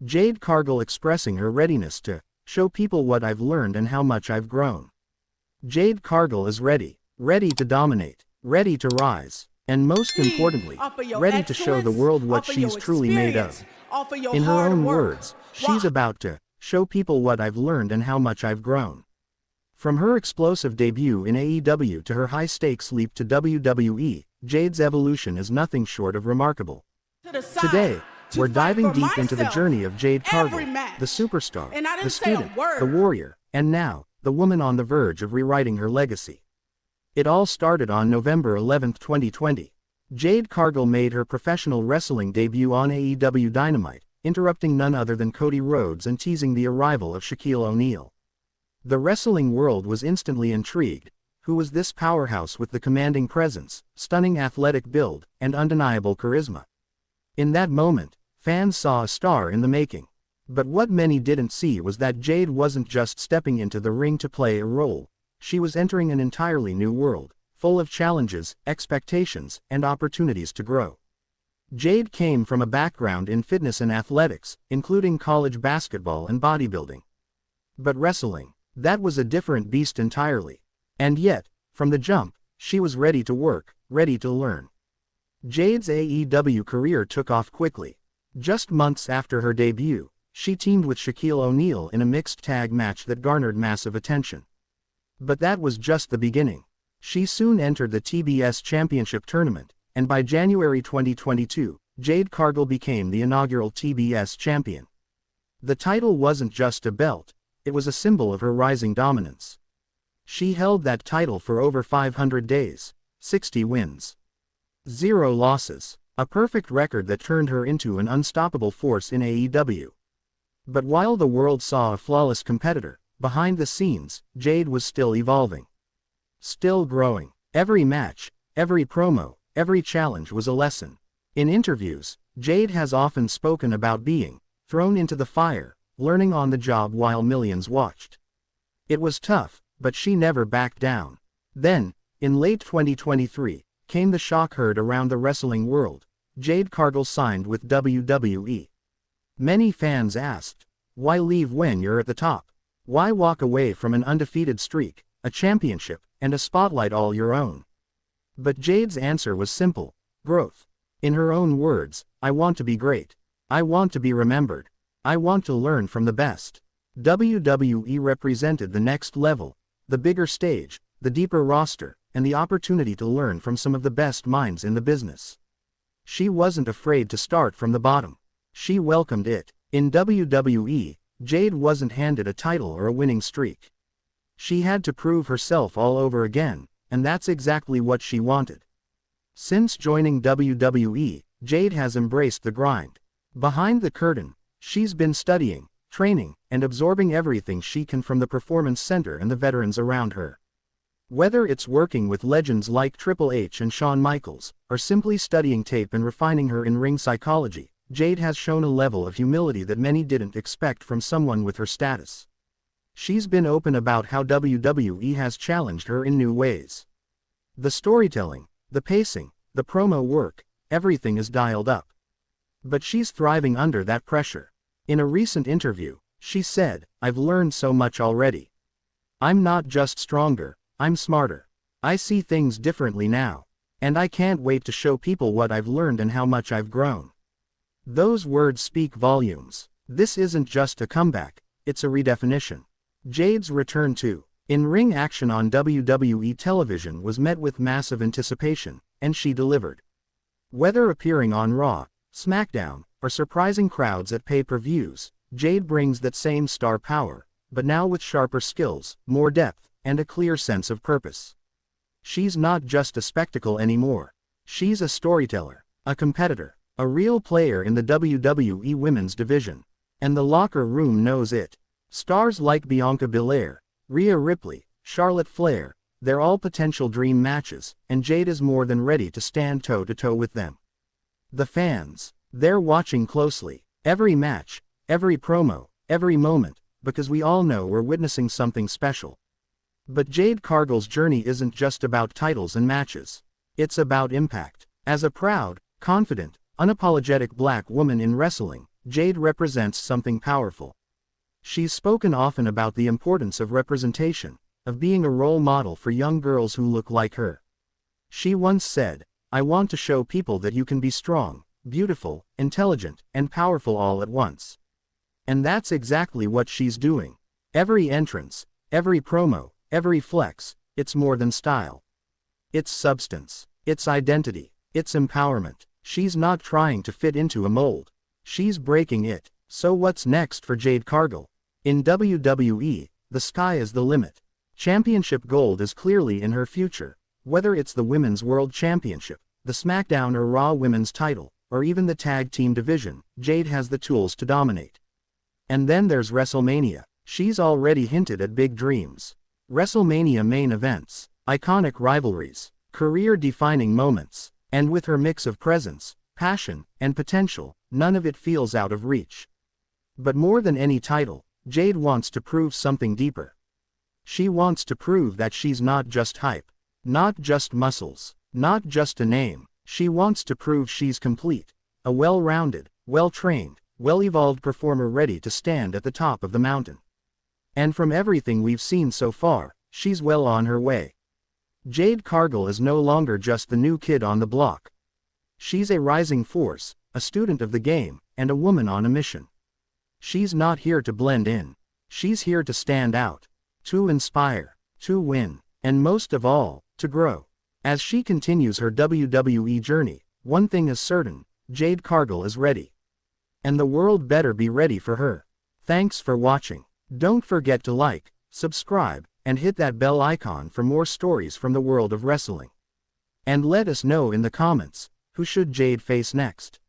Jade Cargill expressing her readiness to show people what I've learned and how much I've grown. Jade Cargill is ready, ready to dominate, ready to rise, and most importantly, ready to show the world what she's truly made of. In her own words, she's about to show people what I've learned and how much I've grown. From her explosive debut in AEW to her high-stakes leap to WWE, Jade's evolution is nothing short of remarkable. Today, we're diving deep into the journey of Jade Cargill, the superstar, the student, the warrior, and now, the woman on the verge of rewriting her legacy. It all started on November 11, 2020. Jade Cargill made her professional wrestling debut on AEW Dynamite, interrupting none other than Cody Rhodes and teasing the arrival of Shaquille O'Neal. The wrestling world was instantly intrigued. Who was this powerhouse with the commanding presence, stunning athletic build, and undeniable charisma? In that moment, fans saw a star in the making. But what many didn't see was that Jade wasn't just stepping into the ring to play a role. She was entering an entirely new world, full of challenges, expectations, and opportunities to grow. Jade came from a background in fitness and athletics, including college basketball and bodybuilding. But wrestling, that was a different beast entirely. And yet, from the jump, she was ready to work, ready to learn. Jade's AEW career took off quickly. Just months after her debut, she teamed with Shaquille O'Neal in a mixed tag match that garnered massive attention. But that was just the beginning. She soon entered the TBS Championship Tournament, and by January 2022, Jade Cargill became the inaugural TBS champion. The title wasn't just a belt, it was a symbol of her rising dominance. She held that title for over 500 days, 60 wins, 0 losses, a perfect record that turned her into an unstoppable force in AEW. But while the world saw a flawless competitor, behind the scenes, Jade was still evolving. Still growing. Every match, every promo, every challenge was a lesson. In interviews, Jade has often spoken about being thrown into the fire, learning on the job while millions watched. It was tough, but she never backed down. Then, in late 2023, came the shock heard around the wrestling world. Jade Cargill signed with WWE. Many fans asked, why leave when you're at the top? Why walk away from an undefeated streak, a championship, and a spotlight all your own? But Jade's answer was simple: growth. In her own words, I want to be great. I want to be remembered. I want to learn from the best. WWE represented the next level, the bigger stage, the deeper roster, and the opportunity to learn from some of the best minds in the business. She wasn't afraid to start from the bottom. She welcomed it. In WWE, Jade wasn't handed a title or a winning streak. She had to prove herself all over again, and that's exactly what she wanted. Since joining WWE, Jade has embraced the grind. Behind the curtain, she's been studying, training, and absorbing everything she can from the Performance Center and the veterans around her. Whether it's working with legends like Triple H and Shawn Michaels, or simply studying tape and refining her in-ring psychology, Jade has shown a level of humility that many didn't expect from someone with her status. She's been open about how WWE has challenged her in new ways. The storytelling, the pacing, the promo work, everything is dialed up. But she's thriving under that pressure. In a recent interview, she said, I've learned so much already. I'm not just stronger, I'm smarter. I see things differently now. And I can't wait to show people what I've learned and how much I've grown. Those words speak volumes. This isn't just a comeback, it's a redefinition. Jade's return to in-ring action on WWE television was met with massive anticipation, and she delivered. Whether appearing on Raw, SmackDown, or surprising crowds at pay-per-views, Jade brings that same star power, but now with sharper skills, more depth, and a clear sense of purpose. She's not just a spectacle anymore. She's a storyteller, a competitor, a real player in the WWE Women's division. And the locker room knows it. Stars like Bianca Belair, Rhea Ripley, Charlotte Flair, they're all potential dream matches, and Jade is more than ready to stand toe-to-toe with them. The fans, they're watching closely. Every match, every promo, every moment, because we all know we're witnessing something special. But Jade Cargill's journey isn't just about titles and matches. It's about impact. As a proud, confident, unapologetic black woman in wrestling, Jade represents something powerful. She's spoken often about the importance of representation, of being a role model for young girls who look like her. She once said, "I want to show people that you can be strong, beautiful, intelligent, and powerful all at once." And that's exactly what she's doing. Every entrance, every promo, every flex, it's more than style. It's substance, it's identity, it's empowerment. She's not trying to fit into a mold. She's breaking it. So what's next for Jade Cargill? In WWE, the sky is the limit. Championship gold is clearly in her future. Whether it's the Women's World Championship, the SmackDown or Raw Women's title, or even the tag team division, Jade has the tools to dominate. And then there's WrestleMania. She's already hinted at big dreams. WrestleMania main events, iconic rivalries, career-defining moments, and with her mix of presence, passion, and potential, none of it feels out of reach. But more than any title, Jade wants to prove something deeper. She wants to prove that she's not just hype, not just muscles, not just a name. She wants to prove she's complete, a well-rounded, well-trained, well-evolved performer ready to stand at the top of the mountain. And from everything we've seen so far, she's well on her way. Jade Cargill is no longer just the new kid on the block. She's a rising force, a student of the game, and a woman on a mission. She's not here to blend in. She's here to stand out, to inspire, to win, and most of all, to grow. As she continues her WWE journey, one thing is certain, Jade Cargill is ready. And the world better be ready for her. Thanks for watching. Don't forget to like, subscribe, and hit that bell icon for more stories from the world of wrestling. And let us know in the comments, who should Jade face next?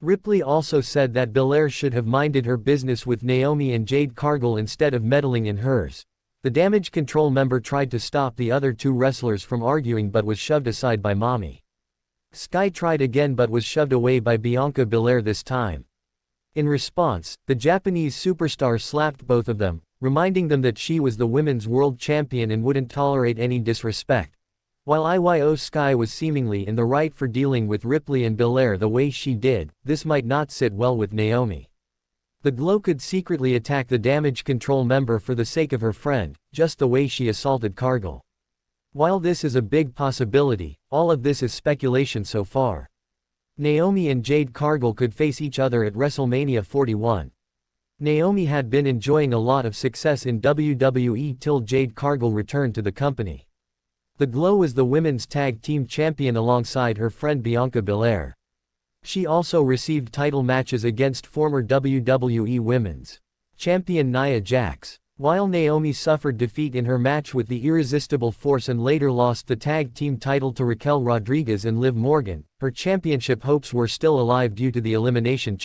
Ripley also said that Belair should have minded her business with Naomi and Jade Cargill instead of meddling in hers. The Damage Control member tried to stop the other two wrestlers from arguing but was shoved aside by Mommy. Sky tried again but was shoved away by Bianca Belair this time. In response, the Japanese superstar slapped both of them, reminding them that she was the women's world champion and wouldn't tolerate any disrespect. While IYO Sky was seemingly in the right for dealing with Ripley and Belair the way she did, this might not sit well with Naomi. The Glow could secretly attack the Damage Control member for the sake of her friend, just the way she assaulted Cargill. While this is a big possibility, all of this is speculation so far. Naomi and Jade Cargill could face each other at WrestleMania 41. Naomi had been enjoying a lot of success in WWE till Jade Cargill returned to the company. The Glow is the women's tag team champion alongside her friend Bianca Belair. She also received title matches against former WWE Women's Champion Nia Jax. While Naomi suffered defeat in her match with the Irresistible Force and later lost the tag team title to Raquel Rodriguez and Liv Morgan, her championship hopes were still alive due to the Elimination